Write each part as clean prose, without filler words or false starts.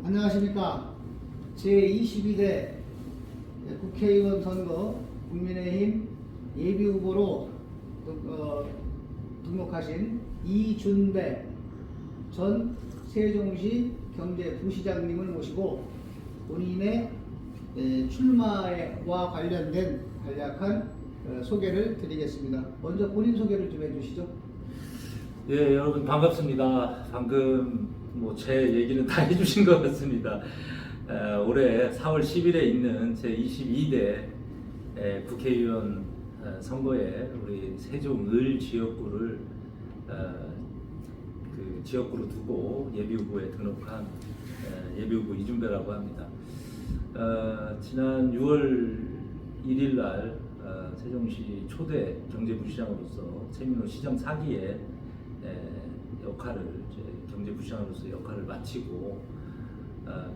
안녕하십니까. 제22대 국회의원 선거 국민의힘 예비후보로 등록하신 이준배 전 세종시 경제부시장님을 모시고 본인의 출마와 관련된 간략한 소개를 드리겠습니다. 먼저 본인 소개를 좀 해주시죠. 예, 여러분 반갑습니다. 방금 제 얘기는 다 해주신 것 같습니다. 올해 4월 10일에 있는 제22대 국회의원 선거에 우리 세종을 지역구를 그 지역구로 두고 예비후보에 등록한 예비후보 이준배라고 합니다. 지난 6월 1일 날 세종시 초대 경제부시장으로서 최민호 시정 4기의 역할을 경제부시장으로서 역할을 마치고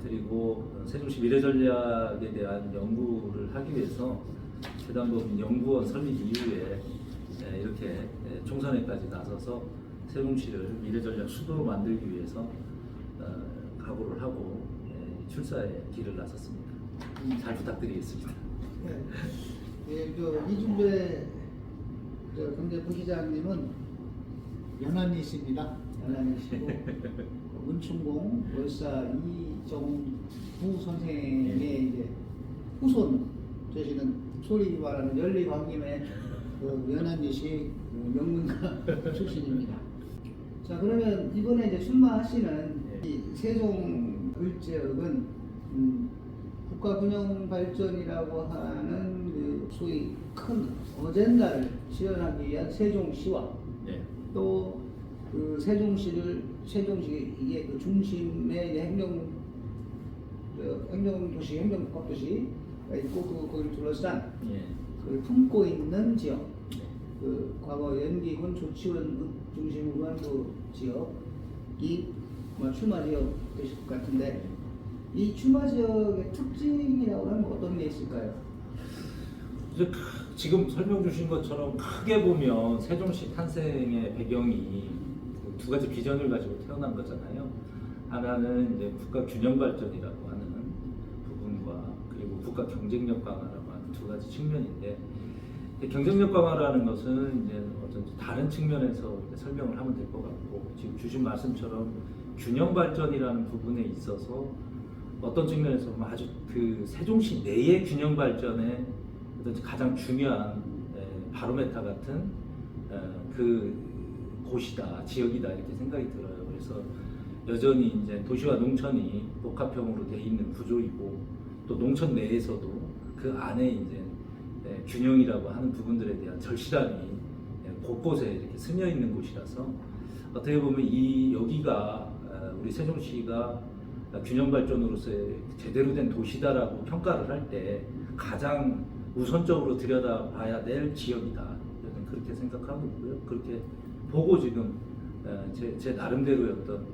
그리고 세종시 미래전략에 대한 연구를 하기 위해서 재단법인 연구원 설립 이후에 이렇게 총선에까지 나서서 세종시를 미래전략 수도로 만들기 위해서 각오를 하고 출사의 길을 나섰습니다. 잘 부탁드리겠습니다. 이준배 경제부시장님은 연안이십니다. 연안이시고 문충공 월사 이정부 선생의 이제 후손 되시는 소리 말하는 연리광김의 연안이시 명문가 출신입니다. 자, 그러면 이번에 이제 출마하시는 이 세종 을지역은 국가균형발전이라고 하는 그 소위 큰 어젠다를 실현하기 위한 세종시와 또 그 세종시 이게 그 중심의 행정도시, 행정복합도시가 있고 거기를 둘러싼 그 품고 있는 지역, 그 과거 연기군 조치원 중심으로 한 그 지역이 출마 지역 되실 것 같은데 이 출마 지역의 특징이라고 하면 어떤 게 있을까요? 이제 지금 설명 주신 것처럼 크게 보면 세종시 탄생의 배경이 두 가지 비전을 가지고 태어난 거잖아요. 하나는 이제 국가 균형 발전이라고 하는 부분과 그리고 국가 경쟁력 강화라고 하는 두 가지 측면인데, 경쟁력 강화라는 것은 이제 어떤 다른 측면에서 설명을 하면 될 것 같고, 지금 주신 말씀처럼 균형 발전이라는 부분에 있어서 어떤 측면에서 아주 그 세종시 내의 균형 발전에 가장 중요한 바로메타 같은 그 곳이다, 지역이다 이렇게 생각이 들어요. 그래서 여전히 이제 도시와 농촌이 복합형으로 돼 있는 구조이고, 또 농촌 내에서도 그 안에 이제 균형이라고 하는 부분들에 대한 절실함이 곳곳에 이렇게 스며 있는 곳이라서 어떻게 보면 이 여기가 우리 세종시가 균형 발전으로서의 제대로 된 도시다라고 평가를 할 때 가장 우선적으로 들여다봐야 될 지역이다. 저는 그렇게 생각하고 있고요. 그렇게 보고 지금 제 나름대로의 어떤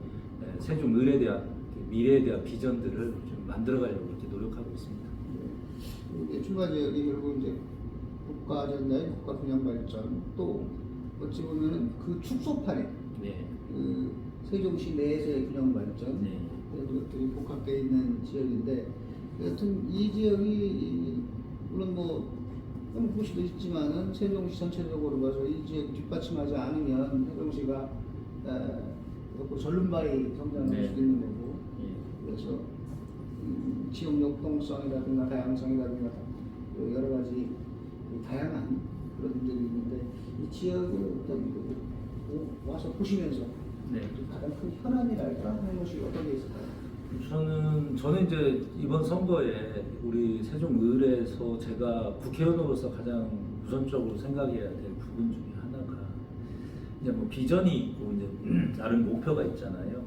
세종을에 대한 미래에 대한 비전들을 좀 만들어가려고 이렇게 노력하고 있습니다. 출마 지역이 결국 이제 국가 아젠다의 국가 균형 발전, 또 어찌 보면은 그 축소판에 그 세종시 내에서의 균형 발전 이런 것들이 복합되어 있는 지역인데, 여튼 이 지역이 물론 한국 시도 있지만은 세종시 전체적으로 봐서 이 지역 뒷받침하지 않으면 세종시가 절름발이 성장할 수도 있는 거고, 그래서 지역 역동성이라든가 다양성이라든가 여러 가지 다양한 그런 분들이 있는데, 이 지역을 와서 보시면서 가장 큰 현안이랄까 하는 것이 어떤 게 있을까요? 저는 이제 이번 선거에 우리 세종을에서 제가 국회의원으로서 가장 우선적으로 생각해야 될 부분 중에 하나가 이제 비전이 있고 이제 나름 목표가 있잖아요.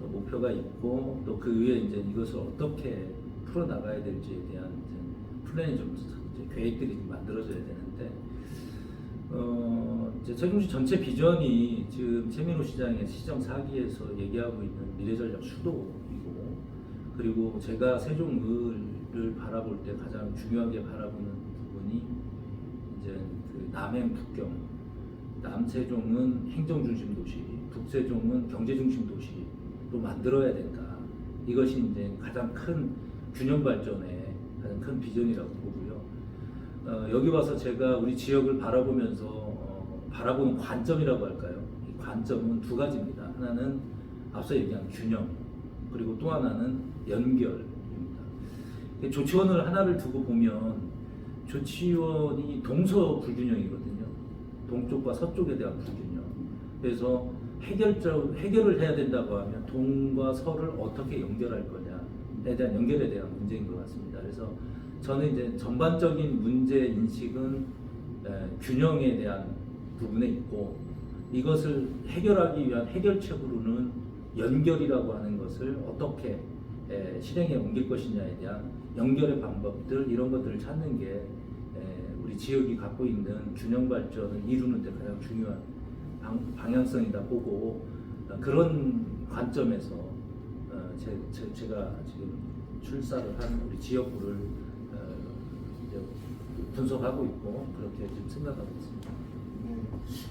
또 목표가 있고 또 그 위에 이제 이것을 어떻게 풀어 나가야 될지에 대한 이제 플랜이 좀 이제 계획들이 좀 만들어져야 되는데, 이제 세종시 전체 비전이 지금 최민호 시장의 시정 4기에서 얘기하고 있는 미래전략 수도이고, 그리고 제가 세종을을 바라볼 때 가장 중요하게 바라보는 부분이 이제 그 남행 북경, 남세종은 행정중심 도시, 북세종은 경제중심 도시로 만들어야 된다. 이것이 이제 가장 큰 균형 발전의 가장 큰 비전이라고 보고요. 여기 와서 제가 우리 지역을 바라보면서 바라보는 관점이라고 할까요? 이 관점은 두 가지입니다. 하나는 앞서 얘기한 균형, 그리고 또 하나는 연결입니다. 조치원을 하나를 두고 보면 조치원이 동서 불균형이거든요. 동쪽과 서쪽에 대한 불균형. 그래서 해결을 해야 된다고 하면 동과 서를 어떻게 연결할 거냐에 대한 연결에 대한 문제인 것 같습니다. 그래서 저는 이제 전반적인 문제 인식은 균형에 대한 부분에 있고, 이것을 해결하기 위한 해결책으로는 연결이라고 하는 것을 어떻게 실행에 옮길 것이냐에 대한 연결의 방법들, 이런 것들을 찾는 게 우리 지역이 갖고 있는 균형 발전을 이루는 데 가장 중요한 방향성이다 보고, 그런 관점에서 제가 지금 출사를 한 우리 지역구를 이제 분석하고 있고 그렇게 지금 생각하고 있습니다. 네.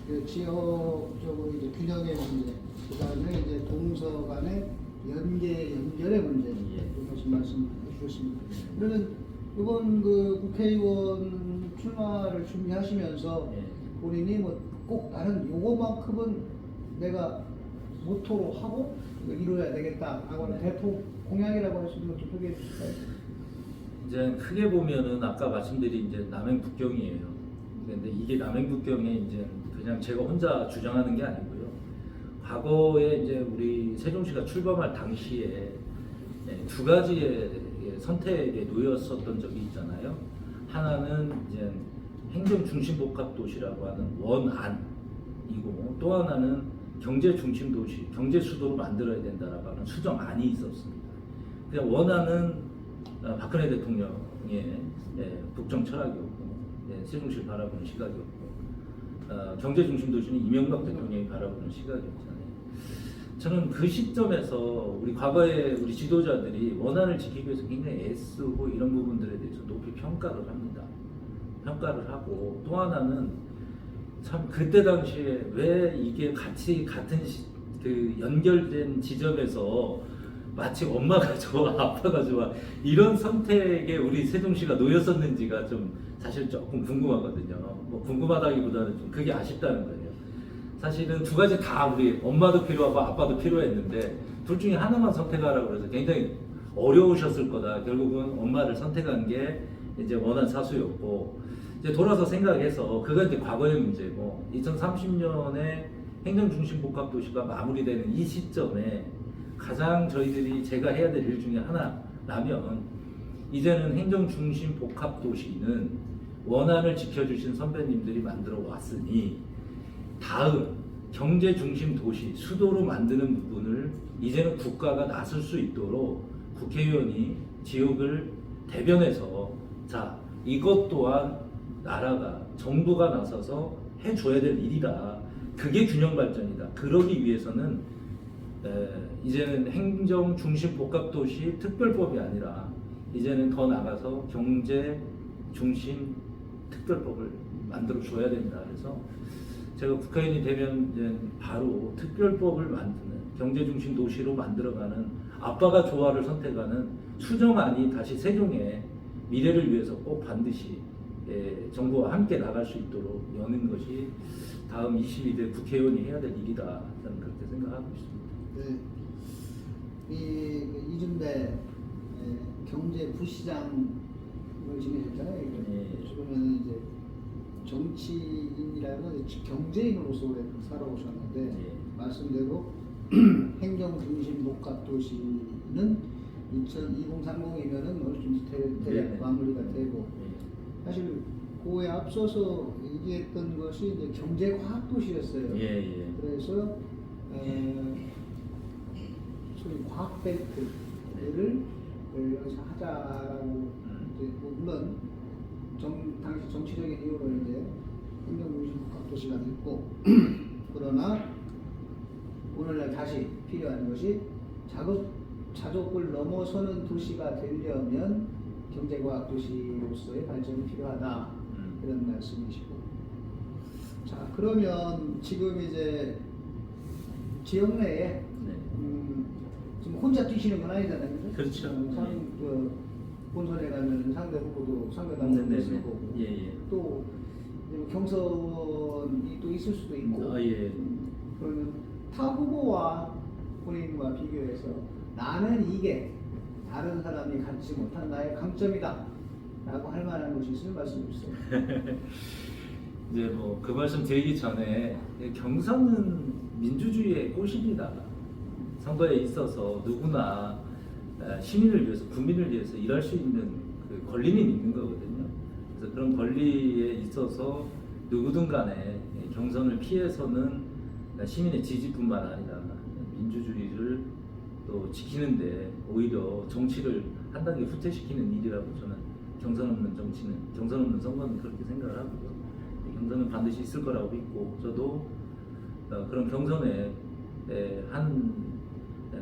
그 지역적으로 이제 균형의 문제, 그다음에 이제 동서 간의 연결의 문제, 이것을 말씀해 주셨습니다. 그러면 이번 그 국회의원 출마를 준비하시면서 본인이 뭐 꼭 나는 요거만큼은 내가 모토로 하고 이뤄야 되겠다 하고는 대표 공약이라고 할 수 있는 것도 소개해 주실까요? 이제 크게 보면은 아까 말씀드린 이제 남행북경이에요. 근데 이게 남행북경에 이제 그냥 제가 혼자 주장하는 게 아니고요. 과거에 이제 우리 세종시가 출범할 당시에 두 가지의 선택에 놓였었던 적이 있잖아요. 하나는 이제 행정중심복합도시라고 하는 원안이고, 또 하나는 경제중심도시, 경제수도로 만들어야 된다라고 하는 수정안이 있었습니다. 그냥 원안은 박근혜 대통령의 국정 철학이었고, 세종시를 바라보는 시각이었고, 경제중심도시는 이명박 대통령이 바라보는 시각이었잖아요. 저는 그 시점에서 우리 과거에 우리 지도자들이 원안을 지키기 위해서 굉장히 애쓰고 이런 부분들에 대해서 높이 평가를 합니다. 평가를 하고, 또 하나는 참 그때 당시에 왜 이게 같은 그 연결된 지점에서 마치 엄마가 좋아 아빠가 좋아 이런 선택에 우리 세종시가 놓였었는지가 좀 사실 조금 궁금하거든요. 뭐 궁금하다기보다는 좀 그게 아쉽다는 거예요. 사실은 두 가지 다 우리 엄마도 필요하고 아빠도 필요했는데 둘 중에 하나만 선택하라고 해서 굉장히 어려우셨을 거다. 결국은 엄마를 선택한 게 이제 원한 사수였고, 이제 돌아서 생각해서 그건 이제 과거의 문제고, 2030년에 행정중심복합도시가 마무리되는 이 시점에 가장 저희들이 제가 해야 될 일 중에 하나라면, 이제는 행정중심복합도시는 원안을 지켜주신 선배님들이 만들어 왔으니 다음 경제중심도시 수도로 만드는 부분을 이제는 국가가 나설 수 있도록 국회의원이 지역을 대변해서 자, 이것 또한 나라가 정부가 나서서 해줘야 될 일이다. 그게 균형 발전이다. 그러기 위해서는 이제는 행정 중심 복합도시 특별법이 아니라 이제는 더 나가서 경제 중심 특별법을 만들어 줘야 된다. 그래서 제가 국회의원이 되면 이제 바로 특별법을 만드는 경제 중심 도시로 만들어가는 아빠가 조화를 선택하는 수정안이 다시 세종의 미래를 위해서 꼭 반드시 정부와 함께 나갈 수 있도록 여는 것이 다음 22대 국회의원이 해야 될 일이다. 저는 그렇게 생각하고 있습니다. 네. 이준배 경제부시장을 지내셨잖아요. 그러면 이제 정치인이라면 경제인으로서 오래 살아오셨는데 말씀대로 행정중심복합도시는 2030이면은 어느 정도 대략 마무리가 되고, 사실 그에 앞서서 얘기했던 것이 이제 경제과학도시였어요. 그래서 소위 과학벨트를 여기서 하자라고 이제 물론 당시 정치적인 이유로 이제 행정중심복합도시가 됐고 그러나 오늘날 다시 필요한 것이 자족을 넘어서는 도시가 되려면 경제과학도시로서의 발전이 필요하다, 이런 말씀이시고, 자 그러면 지금 이제 지역 내에 지금 혼자 뛰시는 건 아니잖아요. 그죠? 그렇죠. 본선에 가면 상대 후보도 상대 당선도 있을 거고 또 이제 뭐 경선이 또 있을 수도 있고 그러면 타 후보와 본인과 비교해서 나는 이게 다른 사람이 갖지 못한 나의 강점이다 라고 할 만한 것이 있으면 말씀해 주세요. 이제 뭐 그 말씀 드리기 전에 경선은 민주주의의 꽃입니다. 선거에 있어서 누구나 시민을 위해서, 국민을 위해서 일할 수 있는 그 권리는 있는 거거든요. 그래서 그런 권리에 있어서 누구든 간에 경선을 피해서는 시민의 지지뿐만 아니라 민주주의를 또 지키는데 오히려 정치를 한 단계 후퇴시키는 일이라고 저는 경선 없는 정치는, 경선 없는 선거는 그렇게 생각을 하고요. 경선은 반드시 있을 거라고 믿고 저도 그런 경선에 한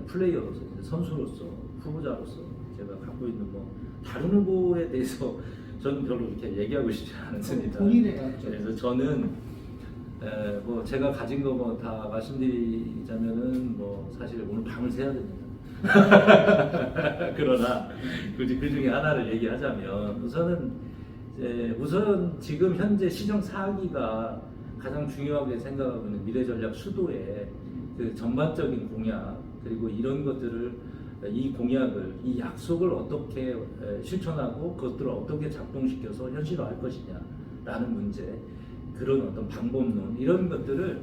플레이어로서, 선수로서, 후보자로서 제가 갖고 있는 뭐 다른 후보에 대해서 저는 별로 이렇게 얘기하고 싶지 않습니다. 본인의 강점. 그래서 저는 뭐 제가 가진 거 뭐 다 말씀드리자면은 뭐 사실 오늘 밤을 새야 됩니다. 그러나 굳이 그 중에 하나를 얘기하자면 우선 지금 현재 시정 4기가 가장 중요하게 생각하고 있는 미래전략 수도의 그 전반적인 공약, 그리고 이런 것들을, 이 공약을, 이 약속을 어떻게 실천하고 그것들을 어떻게 작동시켜서 현실화할 것이냐라는 문제, 그런 어떤 방법론, 이런 것들을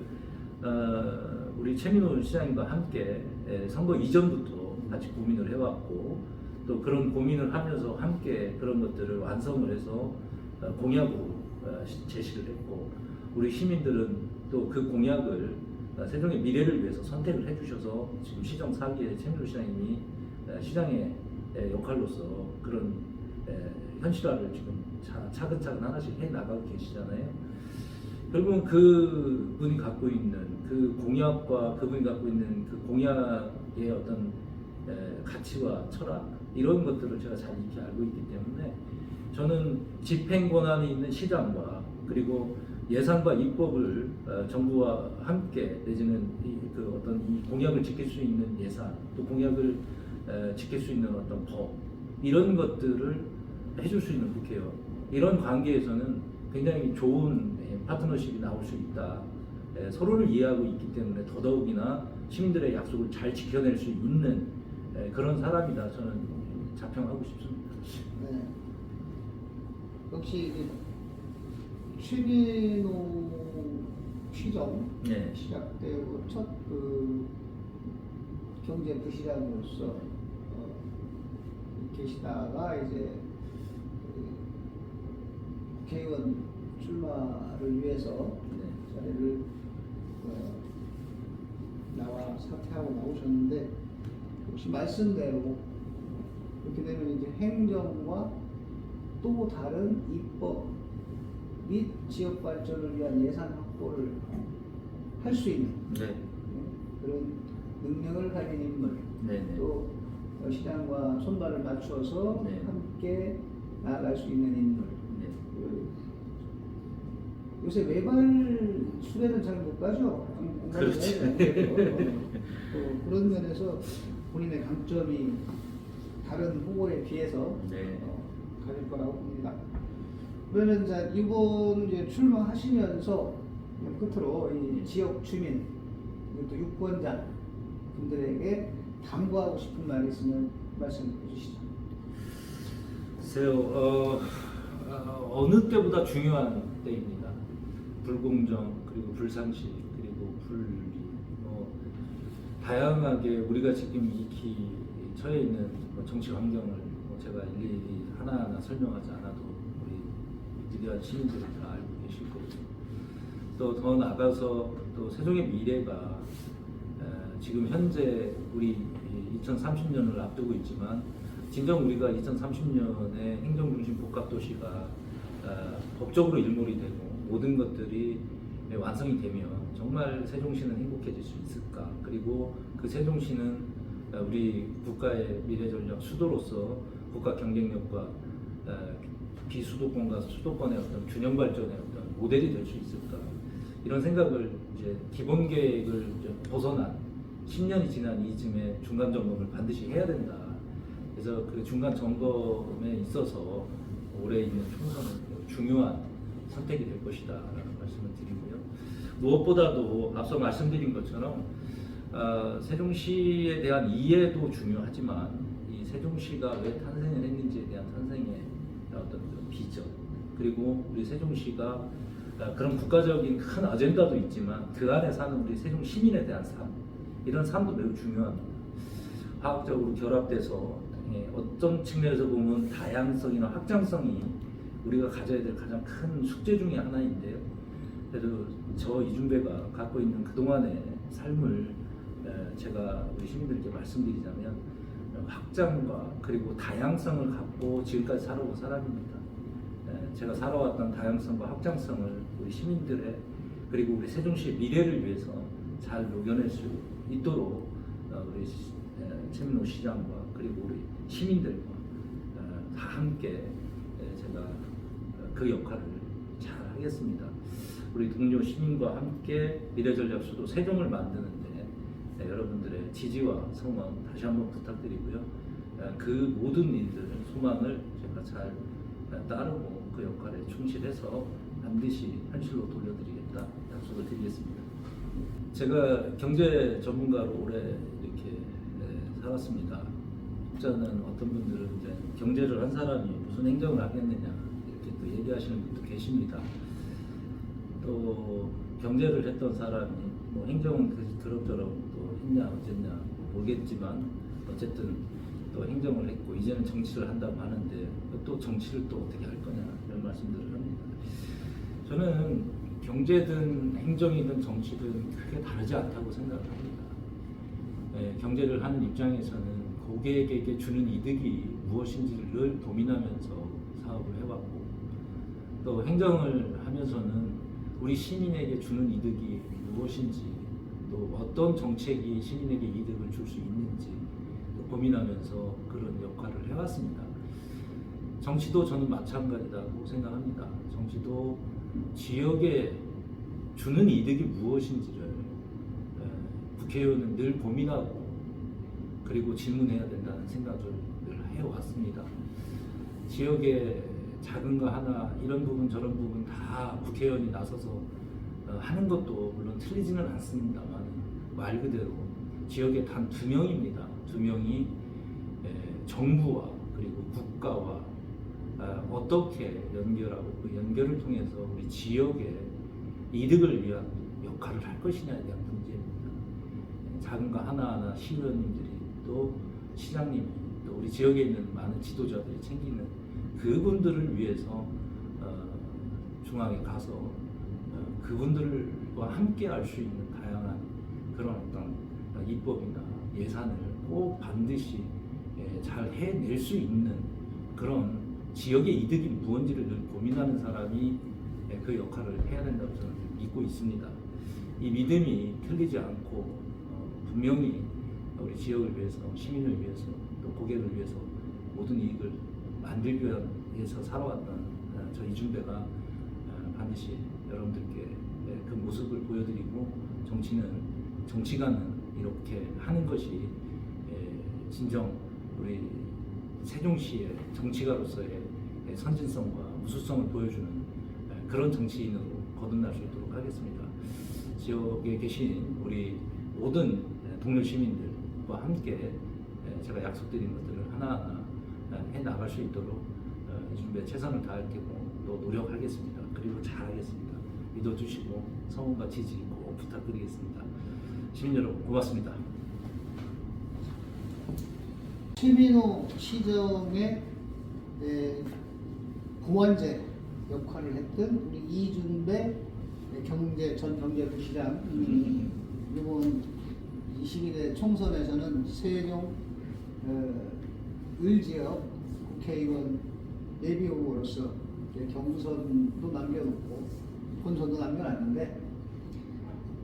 우리 최민호 시장님과 함께 선거 이전부터 같이 고민을 해왔고, 또 그런 고민을 하면서 함께 그런 것들을 완성을 해서 공약으로 제시를 했고, 우리 시민들은 또 그 공약을 세종의 미래를 위해서 선택을 해주셔서 지금 시정 4기의 최민호 시장님이 시장의 역할로서 그런 현실화를 지금 차근차근 하나씩 해 나가고 계시잖아요. 결국은 그분이 갖고 있는 그 공약과 그분이 갖고 있는 그 공약의 어떤 가치와 철학, 이런 것들을 제가 잘 익히 알고 있기 때문에 저는 집행 권한이 있는 시장과 그리고 예산과 입법을 정부와 함께, 내지는 그 어떤 이 공약을 지킬 수 있는 예산, 또 공약을 지킬 수 있는 어떤 법, 이런 것들을 해줄 수 있는 국회의원, 이런 관계에서는 굉장히 좋은 파트너십이 나올 수 있다. 서로를 이해하고 있기 때문에 더더욱이나 시민들의 약속을 잘 지켜낼 수 있는 그런 사람이다, 저는 자평하고 싶습니다. 네. 역시 최민호 시정 시작되고 첫 그 경제 부시장으로서 계시다가 이제 국회의원 출마를 위해서 자리를 나와 사퇴하고 나오셨는데, 혹시 말씀대로 그렇게 되면 이제 행정과 또 다른 입법 및 지역 발전을 위한 예산 확보를 할 수 있는 그런 능력을 가진 인물, 또 시장과 손발을 맞춰서 함께 나아갈 수 있는 인물. 요새 외발 수레는 잘 못 가죠. 그렇죠. 그런 면에서 본인의 강점이 다른 후보에 비해서 가질 거라고 봅니다. 그러면 이제 이번 이제 출마하시면서 끝으로 이 지역 주민, 또 유권자 분들에게 당부하고 싶은 말이 있으면 말씀해 주시죠. 글쎄요, 어느 때보다 중요한 때입니다. 불공정, 그리고 불상식, 그리고 불리, 다양하게 우리가 지금 익히 처해 있는 정치 환경을 제가 일일이 하나하나 설명하지 않아도 우리 위대한 시민들이 다 알고 계실 거고, 또 더 나가서 또 세종의 미래가 지금 현재 우리 2030년을 앞두고 있지만, 진정 우리가 2030년에 행정중심 복합도시가 법적으로 일몰이 되고 모든 것들이 완성이 되면 정말 세종시는 행복해질 수 있을까? 그리고 그 세종시는 우리 국가의 미래전략 수도로서 국가 경쟁력과 비수도권과 수도권의 어떤 균형 발전의 어떤 모델이 될 수 있을까? 이런 생각을 이제 기본 계획을 이제 벗어난 10년이 지난 이쯤에 중간 점검을 반드시 해야 된다. 그래서 그 중간 점검에 있어서 올해 있는 총선은 중요한 선택이 될 것이다라는 말씀을 드리고요. 무엇보다도 앞서 말씀드린 것처럼 세종시에 대한 이해도 중요하지만 이 세종시가 왜 탄생을 했는지에 대한 탄생의 어떤 비전, 그리고 우리 세종시가 그런 국가적인 큰 아젠다도 있지만 그 안에 사는 우리 세종 시민에 대한 삶, 이런 삶도 매우 중요합니다. 화학적으로 결합돼서 어떤 측면에서 보면 다양성이나 확장성이 우리가 가져야 될 가장 큰 숙제 중에 하나인데요. 그래도 저 이준배가 갖고 있는 그동안의 삶을 제가 우리 시민들께 말씀드리자면 확장과 그리고 다양성을 갖고 지금까지 살아온 사람입니다. 제가 살아왔던 다양성과 확장성을 우리 시민들의 그리고 우리 세종시의 미래를 위해서 잘 녹여낼 수 있도록 우리 최민호 시장과 그리고 우리 시민들과 다 함께 제가 그 역할을 잘 하겠습니다. 우리 동료 시민과 함께 미래전략수도 세종을 만드는데 여러분들의 지지와 성원 다시 한번 부탁드리고요. 그 모든 일들, 소망을 제가 잘 따르고 그 역할에 충실해서 반드시 현실로 돌려드리겠다 약속을 드리겠습니다. 제가 경제 전문가로 오래 이렇게 살았습니다. 혹자는 어떤 분들은 이제 경제를 한 사람이 무슨 행정을 하겠느냐 이렇게 또 얘기하시는 분도 계십니다. 또 경제를 했던 사람이 뭐 행정은 그럭저럭 또 했냐 어쨌냐 모르겠지만 어쨌든 또 행정을 했고 이제는 정치를 한다고 하는데 또 정치를 또 어떻게 할 거냐 이런 말씀들을 합니다. 저는 경제든 행정이든 정치든 크게 다르지 않다고 생각을 합니다. 경제를 하는 입장에서는 고객에게 주는 이득이 무엇인지를 고민하면서 사업을 해왔고, 또 행정을 하면서는 우리 시민에게 주는 이득이 무엇인지, 또 어떤 정책이 시민에게 이득을 줄 수 있는지 고민하면서 그런 역할을 해왔습니다. 정치도 저는 마찬가지라고 생각합니다. 정치도 지역에 주는 이득이 무엇인지를 국회의원은 늘 고민하고 그리고 질문해야 된다는 생각을 늘 해왔습니다. 지역에 작은 거 하나 이런 부분 저런 부분 다 국회의원이 나서서 하는 것도 물론 틀리지는 않습니다만 말 그대로 지역에 단 2명입니다. 2명이 정부와 그리고 국가와 어떻게 연결하고 그 연결을 통해서 우리 지역의 이득을 위한 역할을 할 것이냐에 대한 문제입니다. 작은 거 하나하나 시의원님들이 또 시장님이 또 우리 지역에 있는 많은 지도자들이 챙기는 그분들을 위해서 중앙에 가서 그분들과 함께 할 수 있는 다양한 그런 어떤 입법이나 예산을 꼭 반드시 잘 해낼 수 있는 그런 지역의 이득이 무엇인지를 늘 고민하는 사람이 그 역할을 해야 된다고 저는 믿고 있습니다. 이 믿음이 틀리지 않고 분명히 우리 지역을 위해서, 시민을 위해서, 또 고객을 위해서 모든 이익을 만들기 위해서 살아왔던 저 이준배가 반드시 여러분들께 그 모습을 보여드리고 정치가는 이렇게 하는 것이 진정 우리 세종시의 정치가로서의 선진성과 우수성을 보여주는 그런 정치인으로 거듭날 수 있도록 하겠습니다. 지역에 계신 우리 모든 동료 시민들과 함께 제가 약속드린 것들을 하나하나 해 나갈 수 있도록 이준배 최선을 다할 테고 또 노력하겠습니다. 그리고 잘하겠습니다. 믿어주시고 성원과 지지 꼭 부탁드리겠습니다. 시민 여러분 고맙습니다. 최민호 시정의 구원제 역할을 했던 우리 이준배 전 경제부시장이 이번 22대 총선에서는 세종 을지역 국회의원 예비후보로서 경선도 남겨놓고 본선도 남겨놨는데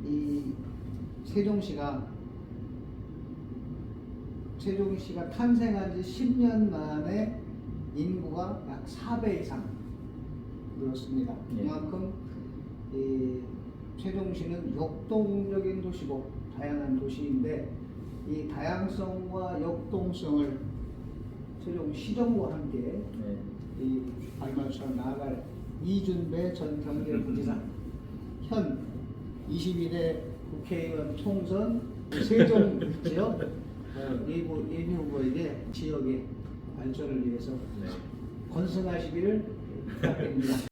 이 세종시가 탄생한 지 10년 만에 인구가 약 4배 이상 늘었습니다. 그만큼 이 세종시는 역동적인 도시고 다양한 도시인데 이 다양성과 역동성을 최종 시정과 함께 네. 이 발맞춰 나아갈 이준배 전 경기도지사 현 22대 국회의원 총선 세종 지역 예비 후보에게 지역의 발전을 위해서 네. 건승하시기를 부탁드립니다.